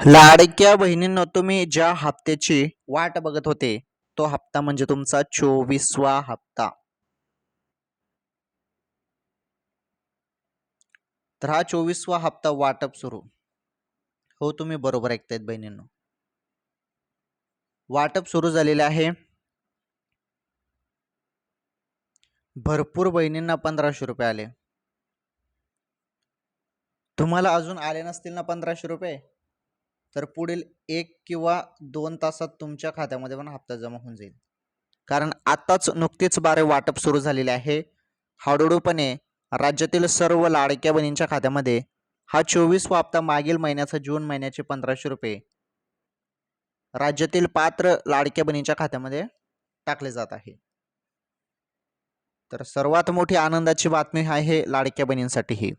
लाडक्या बहिणींनो, तुम्ही ज्या हप्त्याची वाट बघत होते तो हप्ता म्हणजे तुमचा 24वा हप्ता. तर हा 24वा हप्ता वाटप सुरू. हो, तुम्ही बरोबर ऐकतायत बहिणींनो. वाटप सुरू झालेले आहे. भरपूर बहिणींना 1500 रुपये आले. तुम्हाला अजून आले नसतील ना 1500 रुपये, तर पुढील 1 किंवा 2 तासात तुमच्या खात्यामध्ये पण हप्ता जमा होऊन जाईल. कारण आताच नुकतेच बारे वाटप सुरू झालेले आहे. हळूहळूपणे राज्यातील सर्व लाडक्या बहिणींच्या खात्यामध्ये हा 24वा हप्ता मागील महिन्याचा जून महिन्याचे 1500 रुपये राज्यातील पात्र लाडक्या बहिणींच्या खात्यामध्ये टाकले जात आहे. तर सर्वात मोठी आनंदाची बातमी आहे लाडक्या बहिणींसाठी ही.